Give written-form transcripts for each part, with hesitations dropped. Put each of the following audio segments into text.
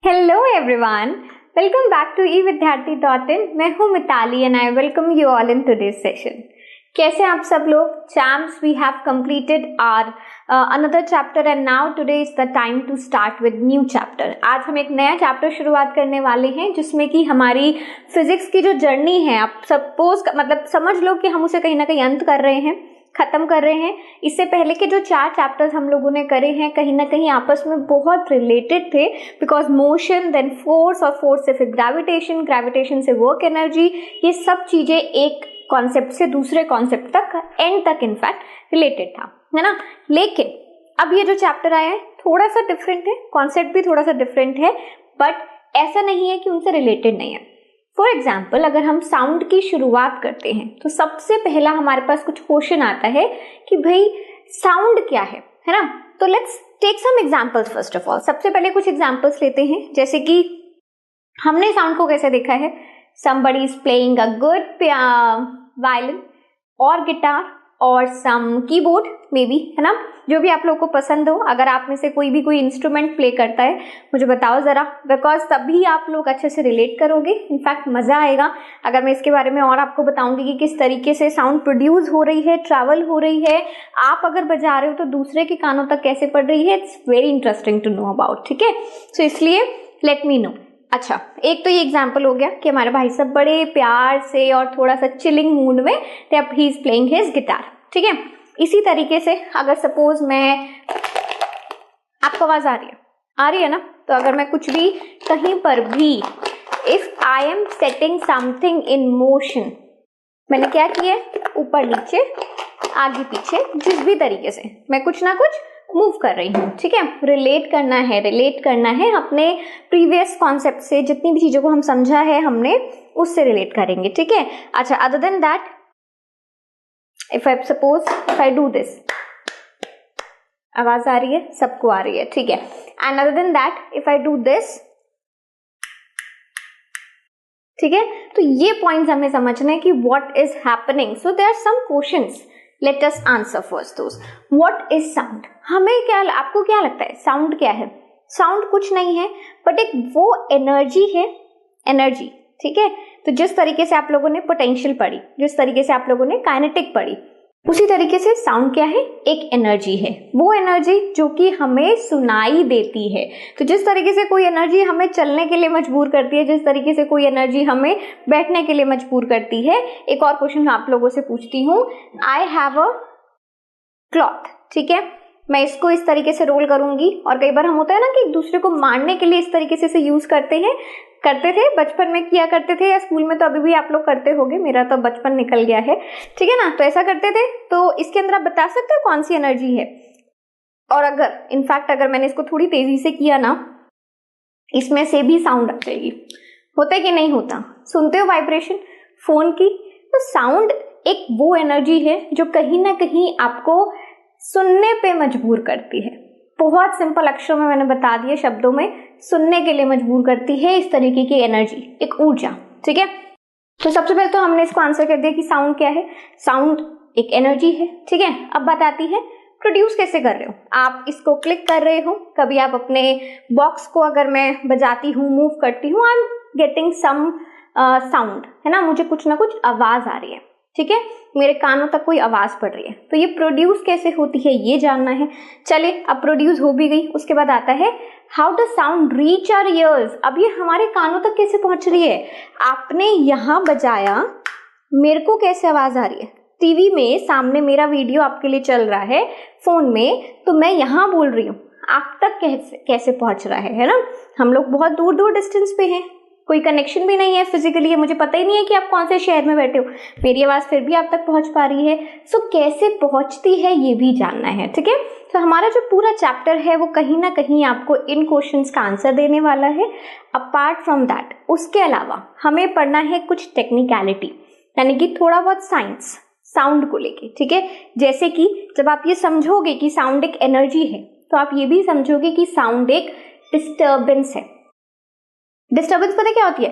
Hello everyone, welcome back to evidyarthi.in। मैं हूँ Mitali and I welcome you all in today's session. कैसे आप सब लोग? Champs, we have completed our another chapter and now today is the time to start with new chapter. आज हम एक नया चैप्टर शुरुआत करने वाले हैं जिसमें कि हमारी फिजिक्स की जो जर्नी है, आप सपोज मतलब समझ लो कि हम उसे कहीं ना कहीं अंत कर रहे हैं, खत्म कर रहे हैं। इससे पहले के जो 4 चैप्टर्स हम लोगों ने करे हैं कहीं ना कहीं आपस में बहुत रिलेटेड थे, बिकॉज मोशन, देन फोर्स, और फोर्स से फिर ग्रेविटेशन, ग्रेविटेशन से वर्क एनर्जी, ये सब चीजें एक कॉन्सेप्ट से दूसरे कॉन्सेप्ट तक, एंड तक इनफैक्ट रिलेटेड था, है ना। लेकिन अब ये जो चैप्टर आया है थोड़ा सा डिफरेंट है, कॉन्सेप्ट भी थोड़ा सा डिफरेंट है, बट ऐसा नहीं है कि उनसे रिलेटेड नहीं है। फॉर एग्जाम्पल, अगर हम साउंड की शुरुआत करते हैं तो सबसे पहला हमारे पास कुछ क्वेश्चन आता है कि भाई साउंड क्या है ना। तो let's take some examples first of all. सबसे पहले कुछ एग्जांपल्स लेते हैं, जैसे कि हमने साउंड को कैसे देखा है, somebody is playing a good violin और गिटार और सम कीबोर्ड मे बी, है ना, जो भी आप लोग को पसंद हो। अगर आप में से कोई भी कोई इंस्ट्रूमेंट प्ले करता है मुझे बताओ जरा, बिकॉज तभी आप लोग अच्छे से रिलेट करोगे। इनफैक्ट मजा आएगा अगर मैं इसके बारे में और आपको बताऊंगी कि किस तरीके से साउंड प्रोड्यूस हो रही है, ट्रैवल हो रही है। आप अगर बजा रहे हो तो दूसरे के कानों तक कैसे पड़ रही है, it's very interesting to know about, ठीक है। सो इसलिए लेट मी नो। अच्छा, एक तो ये एग्जाम्पल हो गया कि हमारे भाई साहब बड़े प्यार से और थोड़ा सा चिलिंग मूड में he is playing his guitar, ठीक है। इसी तरीके से अगर सपोज मैं, आपको आवाज आ रही है ना, तो अगर मैं कुछ भी कहीं पर भी, if I am setting something in motion, मैंने क्या किया, ऊपर नीचे आगे पीछे, जिस भी तरीके से मैं कुछ ना कुछ मूव कर रही हूँ, ठीक है। रिलेट करना है अपने प्रीवियस कॉन्सेप्ट से, जितनी भी चीजों को हम समझा है हमने उससे रिलेट करेंगे, ठीक है। अच्छा, other than that, if I do this, आवाज आ रही है, सबको आ रही है, ठीक है। And other than that, if I do this, ठीक है। तो ये पॉइंट्स हमें समझना है कि what is happening. So there are some questions, let us answer first those. What is sound? आपको क्या लगता है साउंड क्या है? साउंड कुछ नहीं है बट एक वो एनर्जी है, एनर्जी, ठीक है। तो जिस तरीके से आप लोगों ने पोटेंशियल पढ़ी, जिस तरीके से आप लोगों ने काइनेटिक पढ़ी, उसी तरीके से साउंड क्या है, एक एनर्जी है। वो एनर्जी जो कि हमें सुनाई देती है। तो जिस तरीके से कोई एनर्जी हमें चलने के लिए मजबूर करती है, जिस तरीके से कोई एनर्जी हमें बैठने के लिए मजबूर करती है। एक और क्वेश्चन आप लोगों से पूछती हूँ, आई हैव अ क्लॉथ, ठीक है। मैं इसको इस तरीके से रोल करूंगी, और कई बार हम होता है ना कि एक दूसरे को मारने के लिए इस तरीके से यूज करते थे, बचपन में किया करते थे, या स्कूल में तो अभी भी आप लोग करते होगे, मेरा तो बचपन निकल गया है, ठीक है ना। तो ऐसा करते थे। तो इसके अंदर आप बता सकते हो कौन सी एनर्जी है? और अगर मैंने इसको थोड़ी तेजी से किया ना, इसमें से भी साउंड आ जाएगी। होता है कि नहीं होता? सुनते हो वाइब्रेशन फोन की? तो साउंड एक वो एनर्जी है जो कहीं ना कहीं आपको सुनने पे मजबूर करती है। बहुत सिंपल अक्षरों में मैंने बता दिया, शब्दों में, सुनने के लिए मजबूर करती है इस तरीके की एनर्जी, एक ऊर्जा, ठीक है। तो सबसे पहले तो हमने इसको आंसर कर दिया कि साउंड क्या है। साउंड एक एनर्जी है, ठीक है। अब बात आती है प्रोड्यूस कैसे कर रहे हो। आप इसको क्लिक कर रहे हो, कभी आप अपने बॉक्स को अगर मैं बजाती हूँ, मूव करती हूँ, I am getting some sound, है ना, मुझे कुछ ना कुछ आवाज आ रही है, ठीक है, मेरे कानों तक कोई आवाज पड़ रही है। तो ये प्रोड्यूस कैसे होती है ये जानना है। चले, अब प्रोड्यूस हो भी गई, उसके बाद आता है how the sound reach our ears. अब ये हमारे कानों तक कैसे पहुंच रही है। आपने यहां बजाया, मेरे को कैसे आवाज आ रही है, टीवी में सामने मेरा वीडियो आपके लिए चल रहा है, फोन में, तो मैं यहां बोल रही हूँ, आप तक कैसे पहुंच रहा है ना। हम लोग बहुत दूर दूर डिस्टेंस पे हैं, कोई कनेक्शन भी नहीं है फिजिकली, मुझे पता ही नहीं है कि आप कौन से शहर में बैठे हो, मेरी आवाज फिर भी आप तक पहुंच पा रही है। सो कैसे पहुंचती है ये भी जानना है, ठीक है। तो हमारा जो पूरा चैप्टर है वो कहीं ना कहीं आपको इन क्वेश्चंस का आंसर देने वाला है। अपार्ट फ्रॉम दैट, उसके अलावा हमें पढ़ना है कुछ टेक्निकलिटी, यानी कि थोड़ा बहुत साइंस साउंड को लेके, ठीक है। जैसे कि जब आप ये समझोगे कि साउंड एक एनर्जी है, तो आप ये भी समझोगे कि साउंड एक डिस्टर्बेंस है। डिस्टर्बेंस पता क्या होती है?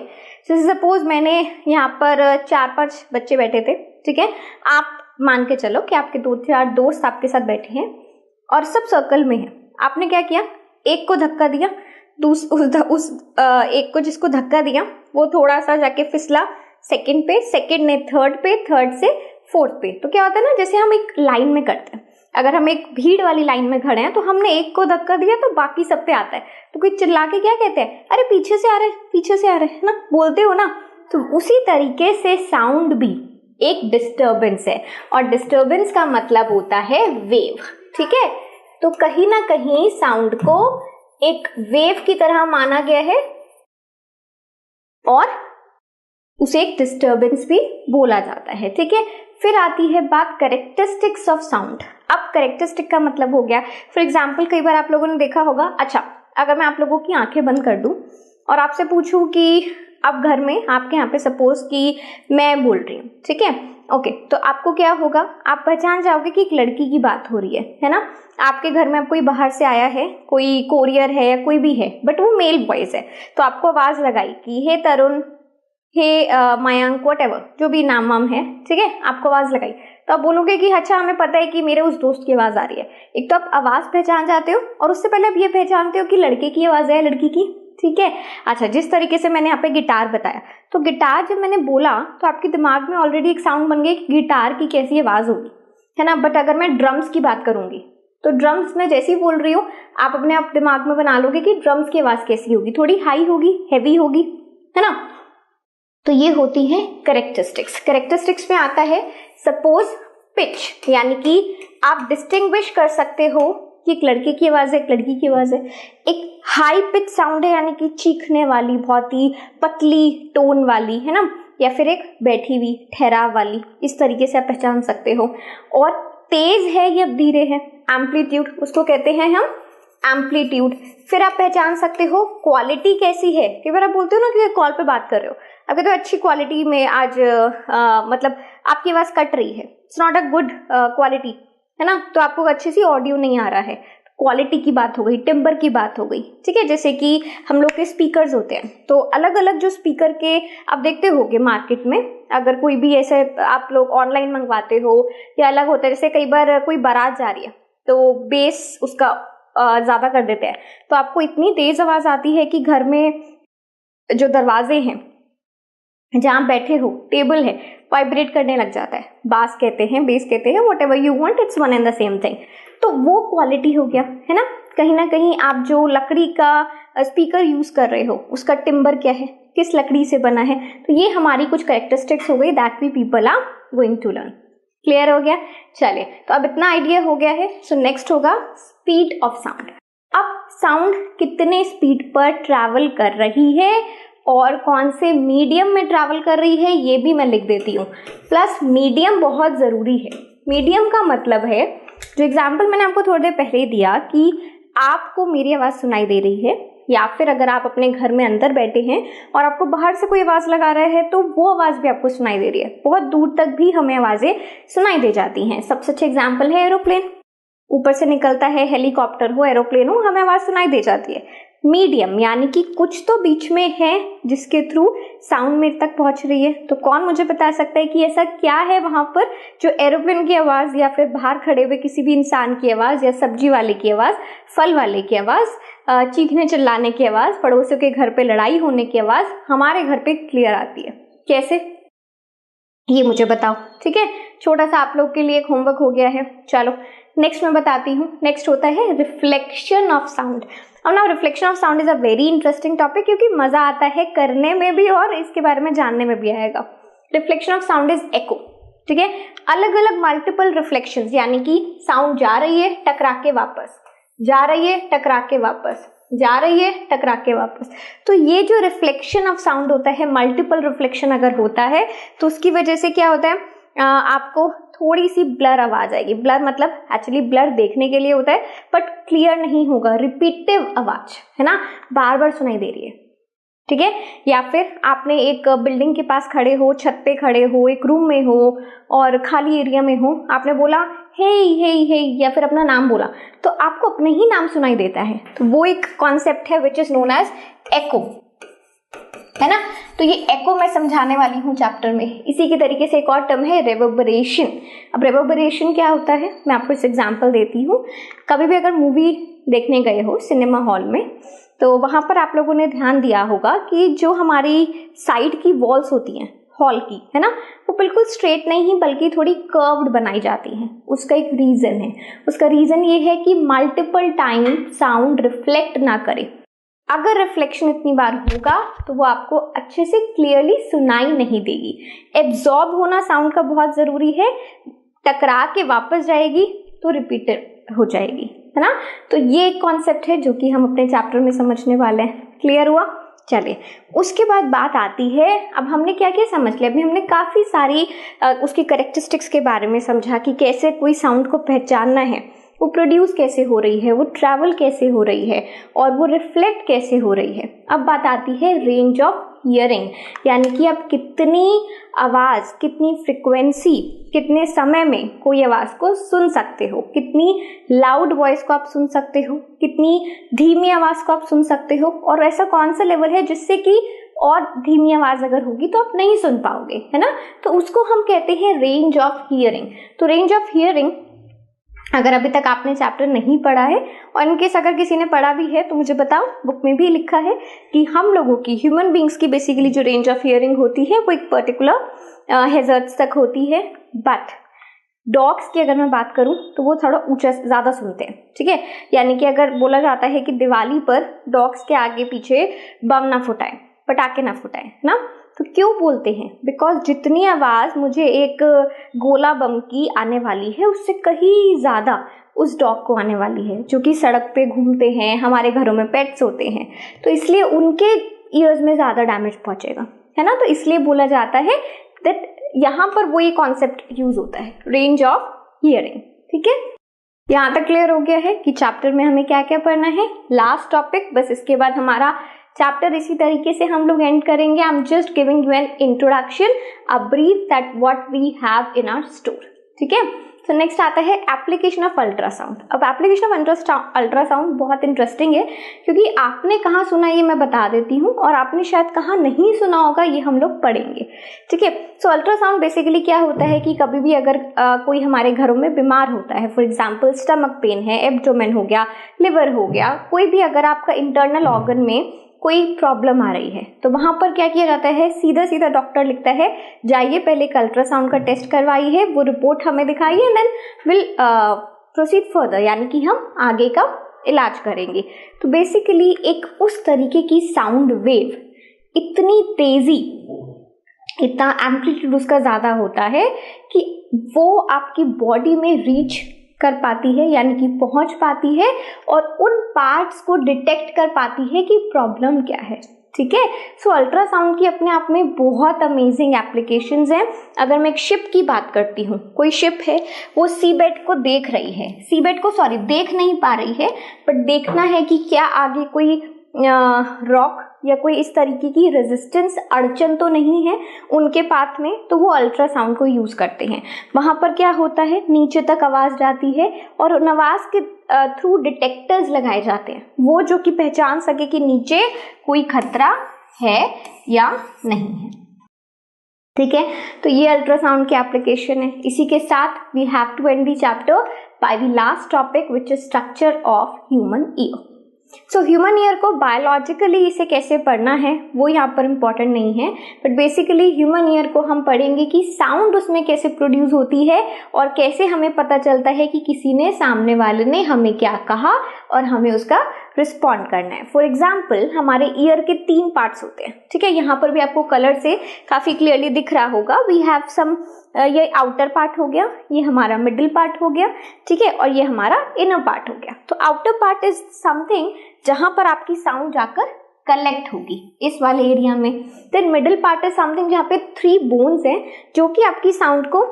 सपोज मैंने यहाँ पर 4-5 बच्चे बैठे थे, ठीक है। आप मान के चलो कि आपके 2-4 दोस्त आपके साथ बैठे हैं और सब सर्कल में हैं। आपने क्या किया, एक को धक्का दिया उस एक को जिसको धक्का दिया वो थोड़ा सा जाके फिसला सेकंड पे, सेकंड ने थर्ड पे, थर्ड से फोर्थ पे। तो क्या होता है ना, जैसे हम एक लाइन में करते हैं, अगर हम एक भीड़ वाली लाइन में खड़े हैं तो हमने एक को धक्का दिया तो बाकी सब पे आता है, तो कोई चिल्ला के क्या कहते हैं, अरे पीछे से आ रहे, पीछे से आ रहे, है ना, बोलते हो ना। तो उसी तरीके से साउंड भी एक डिस्टर्बेंस है, और डिस्टर्बेंस का मतलब होता है वेव। ठीक है, तो कहीं ना कहीं साउंड को एक वेव की तरह माना गया है और उसे एक डिस्टर्बेंस भी बोला जाता है। ठीक है, फिर आती है बात कैरेक्टरिस्टिक्स ऑफ साउंड। अब कैरेक्टरिस्टिक का मतलब हो गया, फॉर एग्जाम्पल कई बार आप लोगों ने देखा होगा, अच्छा अगर मैं आप लोगों की आंखें बंद कर दूं और आपसे पूछूं कि अब घर में आपके यहाँ पे सपोज कि मैं बोल रही हूँ, ठीक है, ओके, तो आपको क्या होगा, आप पहचान जाओगे कि एक लड़की की बात हो रही है ना। आपके घर में अब कोई बाहर से आया है, कोई कोरियर है या कोई भी है, बट वो मेल वॉइस है, तो आपको आवाज लगाई कि हे तरुण, हे मयंक, व्हाटएवर जो भी नाम वाम है, ठीक है, आपको आवाज लगाई, तो आप बोलोगे कि अच्छा हमें पता है कि मेरे उस दोस्त की आवाज आ रही है। एक तो आप आवाज पहचान जाते हो और उससे पहले आप ये पहचानते हो कि लड़के की आवाज है, लड़की की। ठीक है, अच्छा जिस तरीके से मैंने यहाँ पे गिटार बताया, तो गिटार जब मैंने बोला तो आपके दिमाग में ऑलरेडी एक साउंड बन गया कि गिटार की कैसी आवाज होगी, है ना। बट अगर मैं ड्रम्स की बात करूंगी तो ड्रम्स में जैसे ही बोल रही हूँ आप अपने आप दिमाग में बना लोगे कि ड्रम्स की आवाज कैसी होगी, थोड़ी हाई होगी, हैवी होगी, है ना। तो ये होती है कैरेक्टरिस्टिक्स। कैरेक्टरिस्टिक्स में आता है सपोज पिच, यानी कि आप डिस्टिंग्विश कर सकते हो कि एक लड़के की आवाज है, एक लड़की की आवाज है। एक हाई पिच साउंड है, यानी कि चीखने वाली, बहुत ही पतली टोन वाली, है ना, या फिर एक बैठी हुई ठहराव वाली, इस तरीके से आप पहचान सकते हो। और तेज है या धीरे है, एम्पलीट्यूड, उसको कहते हैं हम एम्पलीट्यूड। फिर आप पहचान सकते हो क्वालिटी कैसी है। कई बार आप बोलते हो ना कि कॉल पे बात कर रहे हो, अगर तो अच्छी क्वालिटी में आज मतलब आपकी आवाज कट रही है, it's not a good quality, है ना, तो आपको अच्छी सी ऑडियो नहीं आ रहा है, क्वालिटी की बात हो गई, टिम्बर की बात हो गई। ठीक है, जैसे कि हम लोग के स्पीकर्स होते हैं, तो अलग अलग जो स्पीकर के आप देखते होगे मार्केट में, अगर कोई भी ऐसे आप लोग ऑनलाइन मंगवाते हो या अलग होता है, जैसे कई बार कोई बारात जा रही है तो बेस उसका ज्यादा कर देते हैं, तो आपको इतनी तेज आवाज आती है कि घर में जो दरवाजे हैं, जहां बैठे हो, टेबल है, वाइब्रेट करने लग जाता है। बास कहते हैं, बेस कहते हैं, what ever you want, it's one and the same thing. तो वो क्वालिटी हो गया, है ना कहीं आप जो लकड़ी का स्पीकर यूज कर रहे हो उसका टिम्बर क्या है, किस लकड़ी से बना है, तो ये हमारी कुछ कैरेक्टरिस्टिक्स हो गई that we people are going to learn. Clear हो गया, चलिए, तो अब इतना आइडिया हो गया है। सो नेक्स्ट होगा स्पीड ऑफ साउंड। अब साउंड कितने स्पीड पर ट्रैवल कर रही है और कौन से मीडियम में ट्रैवल कर रही है ये भी मैं लिख देती हूँ। प्लस मीडियम बहुत जरूरी है। मीडियम का मतलब है, जो एग्जाम्पल मैंने आपको थोड़ी देर पहले दिया कि आपको मेरी आवाज सुनाई दे रही है, या फिर अगर आप अपने घर में अंदर बैठे हैं और आपको बाहर से कोई आवाज लगा रहा है तो वो आवाज भी आपको सुनाई दे रही है। बहुत दूर तक भी हमें आवाजें सुनाई दे जाती हैं। सबसे अच्छा एग्जाम्पल है एरोप्लेन, ऊपर से निकलता है, हेलीकॉप्टर हो, एरोप्लेन हो, हमें आवाज सुनाई दे जाती है। मीडियम यानी कि कुछ तो बीच में है जिसके थ्रू साउंड मेरे तक पहुंच रही है। तो कौन मुझे बता सकता है कि ऐसा क्या है वहां पर जो एरोप्लेन की आवाज, या फिर बाहर खड़े हुए किसी भी इंसान की आवाज, या सब्जी वाले की आवाज, फल वाले की आवाज, चीखने चिल्लाने की आवाज, पड़ोसियों के घर पे लड़ाई होने की आवाज हमारे घर पे क्लियर आती है। कैसे, ये मुझे बताओ। ठीक है, छोटा सा आप लोग के लिए एक होमवर्क हो गया है। चलो नेक्स्ट मैं बताती हूँ। नेक्स्ट होता है रिफ्लेक्शन ऑफ साउंड। अब ना reflection of sound is a very interesting topic, क्योंकि मजा आता है करने में भी और इसके बारे में जानने में भी आएगा। रिफ्लेक्शन ऑफ साउंड इज एको। ठीक है, अलग अलग मल्टीपल रिफ्लेक्शंस, यानी कि साउंड जा रही है टकरा के वापस, जा रही है टकरा के वापस, जा रही है टकरा के वापस। तो ये जो रिफ्लेक्शन ऑफ साउंड होता है, मल्टीपल रिफ्लेक्शन अगर होता है तो उसकी वजह से क्या होता है, आपको थोड़ी सी ब्लर आवाज आएगी। ब्लर मतलब एक्चुअली ब्लर देखने के लिए होता है, बट क्लियर नहीं होगा, रिपीटिव आवाज, है ना, बार बार सुनाई दे रही है। ठीक है, या फिर आपने एक बिल्डिंग के पास खड़े हो, छत पे खड़े हो, एक रूम में हो और खाली एरिया में हो, आपने बोला हे हे हे या फिर अपना नाम बोला, तो आपको अपने ही नाम सुनाई देता है। तो वो एक कॉन्सेप्ट है विच इज नोन एज एको। है ना। तो ये एको मैं समझाने वाली हूँ चैप्टर में। इसी के तरीके से एक और टर्म है रेवर्बरेशन। अब रेवर्बरेशन क्या होता है, मैं आपको इस एग्जांपल देती हूँ। कभी भी अगर मूवी देखने गए हो सिनेमा हॉल में, तो वहाँ पर आप लोगों ने ध्यान दिया होगा कि जो हमारी साइड की वॉल्स होती हैं हॉल की, है ना, वो बिल्कुल स्ट्रेट नहीं बल्कि थोड़ी कर्व्ड बनाई जाती हैं। उसका एक रीजन है। उसका रीजन ये है कि मल्टीपल टाइम साउंड रिफ्लेक्ट ना करे। अगर रिफ्लेक्शन इतनी बार होगा तो वो आपको अच्छे से क्लियरली सुनाई नहीं देगी। एब्जॉर्ब होना साउंड का बहुत जरूरी है। टकरा के वापस जाएगी तो रिपीटेड हो जाएगी, है ना। तो ये एक कॉन्सेप्ट है जो कि हम अपने चैप्टर में समझने वाले हैं। क्लियर हुआ? चलिए, उसके बाद बात आती है, अब हमने क्या क्या समझ लिया। अभी हमने काफ़ी सारी उसकी कैरेक्टरिस्टिक्स के बारे में समझा कि कैसे कोई साउंड को पहचानना है, वो प्रोड्यूस कैसे हो रही है, वो ट्रैवल कैसे हो रही है और वो रिफ्लेक्ट कैसे हो रही है। अब बात आती है रेंज ऑफ हियरिंग, यानी कि आप कितनी आवाज़, कितनी फ्रिक्वेंसी, कितने समय में कोई आवाज़ को सुन सकते हो, कितनी लाउड वॉइस को आप सुन सकते हो, कितनी धीमी आवाज़ को आप सुन सकते हो, और ऐसा कौन सा लेवल है जिससे कि और धीमी आवाज़ अगर होगी तो आप नहीं सुन पाओगे, है ना। तो उसको हम कहते हैं रेंज ऑफ हियरिंग। तो रेंज ऑफ हियरिंग अगर अभी तक आपने चैप्टर नहीं पढ़ा है, और इनकेस अगर किसी ने पढ़ा भी है तो मुझे बताओ, बुक में भी लिखा है कि हम लोगों की, ह्यूमन बींग्स की बेसिकली जो रेंज ऑफ हियरिंग होती है वो एक पर्टिकुलर हेजर्ट्स तक होती है। बट डॉग्स की अगर मैं बात करूं तो वो थोड़ा ऊंचा ज़्यादा सुनते हैं, ठीक है। यानी कि अगर बोला जाता है कि दिवाली पर डॉग्स के आगे पीछे बम ना फुटाए, पटाखे ना फुटाए, ना। तो क्यों बोलते हैं? बिकॉज जितनी आवाज़ मुझे एक गोला बम की आने वाली है उससे कहीं ज़्यादा उस डॉग को आने वाली है, जो कि सड़क पे घूमते हैं, हमारे घरों में पेट्स होते हैं, तो इसलिए उनके ईयर्स में ज़्यादा डैमेज पहुंचेगा, है ना। तो इसलिए बोला जाता है दैट यहाँ पर वो ये कॉन्सेप्ट यूज होता है, रेंज ऑफ हियरिंग, ठीक है। यहाँ तक क्लियर हो गया है कि चैप्टर में हमें क्या क्या पढ़ना है। लास्ट टॉपिक, बस इसके बाद हमारा चैप्टर इसी तरीके से हम लोग एंड करेंगे। I am just giving you an introduction, a brief that what we have in our store, ठीक है। तो नेक्स्ट आता है एप्लीकेशन ऑफ अल्ट्रासाउंड। अब एप्लीकेशन ऑफ अल्ट्रासाउंड बहुत इंटरेस्टिंग है, क्योंकि आपने कहाँ सुना ये मैं बता देती हूँ, और आपने शायद कहाँ नहीं सुना होगा ये हम लोग पढ़ेंगे, ठीक है। सो अल्ट्रासाउंड बेसिकली क्या होता है कि कभी भी अगर कोई हमारे घरों में बीमार होता है, फॉर एग्जाम्पल स्टमक पेन है, एब्डोमेन हो गया, लिवर हो गया, कोई भी अगर आपका इंटरनल ऑर्गन में कोई प्रॉब्लम आ रही है, तो वहां पर क्या किया जाता है, सीधा सीधा डॉक्टर लिखता है जाइए पहले एक अल्ट्रासाउंड का टेस्ट करवाइए, वो रिपोर्ट हमें दिखाइए, देन विल प्रोसीड फर्दर, यानी कि हम आगे का इलाज करेंगे। तो बेसिकली एक उस तरीके की साउंड वेव, इतनी तेजी, इतना एम्पलीट्यूड उसका ज़्यादा होता है कि वो आपकी बॉडी में रीच कर पाती है, यानी कि पहुंच पाती है, और उन पार्ट्स को डिटेक्ट कर पाती है कि प्रॉब्लम क्या है, ठीक है। सो अल्ट्रासाउंड की अपने आप में बहुत अमेजिंग एप्लीकेशंस हैं। अगर मैं एक शिप की बात करती हूँ, कोई शिप है, वो सी बेड को देख रही है, सी बेड को सॉरी देख नहीं पा रही है, बट देखना है कि क्या आगे कोई रॉक या कोई इस तरीके की रेजिस्टेंस अड़चन तो नहीं है उनके पाथ में, तो वो अल्ट्रासाउंड को यूज करते हैं। वहां पर क्या होता है, नीचे तक आवाज जाती है और उन आवाज के थ्रू डिटेक्टर्स लगाए जाते हैं, वो जो कि पहचान सके कि नीचे कोई खतरा है या नहीं है, ठीक है। तो ये अल्ट्रासाउंड की एप्लीकेशन है। इसी के साथ we have to end the chapter by the last topic which is structure of human ear. So human ear को बायोलॉजिकली इसे कैसे पढ़ना है वो यहाँ पर इम्पॉर्टेंट नहीं है, बट बेसिकली ह्यूमन ईयर को हम पढ़ेंगे कि साउंड उसमें कैसे प्रोड्यूस होती है और कैसे हमें पता चलता है कि किसी ने, सामने वाले ने हमें क्या कहा और हमें उसका रिस्पॉन्ड करना है। फॉर एग्जाम्पल हमारे ईयर के 3 पार्ट्स होते हैं, ठीक है। यहाँ पर भी आपको कलर से काफी क्लियरली दिख रहा होगा। वी हैव सम, ये आउटर पार्ट हो गया, ये हमारा मिडिल पार्ट हो गया, ठीक है, और ये हमारा इनर पार्ट हो गया। तो आउटर पार्ट इज समथिंग जहां पर आपकी साउंड जाकर कलेक्ट होगी इस वाले एरिया में। Then middle part is something जहाँ पे 3 बोन्स हैं जो कि आपकी साउंड को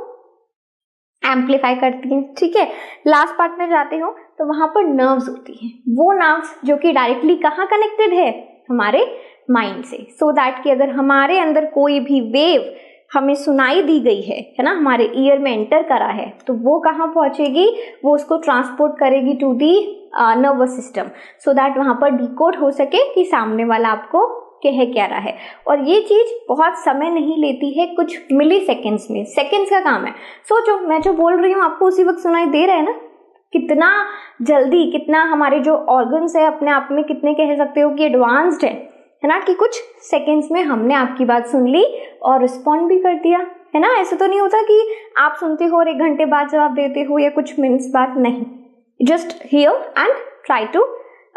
एम्पलीफाई करती हैं, ठीक है। लास्ट पार्ट में जाते हो तो वहां पर नर्व्स होती हैं, वो नर्व्स जो कि डायरेक्टली कहाँ कनेक्टेड है, हमारे माइंड से, सो दैट कि अगर हमारे अंदर कोई भी वेव हमें सुनाई दी गई है ना, हमारे ईयर में एंटर करा है, तो वो कहाँ पहुंचेगी, वो उसको ट्रांसपोर्ट करेगी to the nervous system, so that वहां पर डिकोड हो सके कि सामने वाला आपको कह क्या रहा है। और ये चीज बहुत समय नहीं लेती है, कुछ मिली सेकेंड्स में, सेकेंड्स का काम है। सोचो मैं जो बोल रही हूँ आपको उसी वक्त सुनाई दे रहा है ना, कितना जल्दी, कितना हमारे जो ऑर्गन्स है अपने आप में कितने कह सकते हो कि एडवांस्ड है ना, कि कुछ सेकेंड्स में हमने आपकी बात सुन ली और रिस्पॉन्ड भी कर दिया, है ना। ऐसे तो नहीं होता कि आप सुनते हो और 1 घंटे बाद जवाब देते हो या कुछ मिनट्स बाद, नहीं, just hear and try to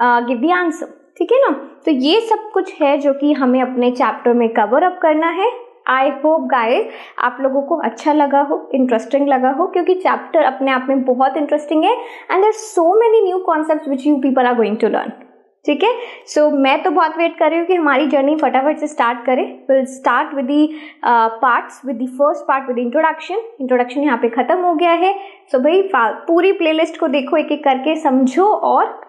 give the answer, ठीक है ना। तो ये सब कुछ है जो कि हमें अपने चैप्टर में कवर अप करना है। आई होप गाइज आप लोगों को अच्छा लगा हो, इंटरेस्टिंग लगा हो, क्योंकि चैप्टर अपने आप में बहुत इंटरेस्टिंग है and there so many new concepts which you people are going to learn, ठीक है। सो मैं तो बहुत वेट कर रही हूँ कि हमारी जर्नी फटाफट से स्टार्ट करें। Will start with the parts, with the first part with introduction यहाँ पे खत्म हो गया है। सो भाई पूरी प्लेलिस्ट को देखो, एक एक करके समझो और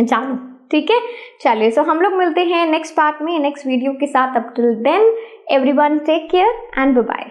जानो, ठीक है। चलिए, सो हम लोग मिलते हैं नेक्स्ट पार्ट में, नेक्स्ट वीडियो के साथ। Up till then everyone take care and bye bye.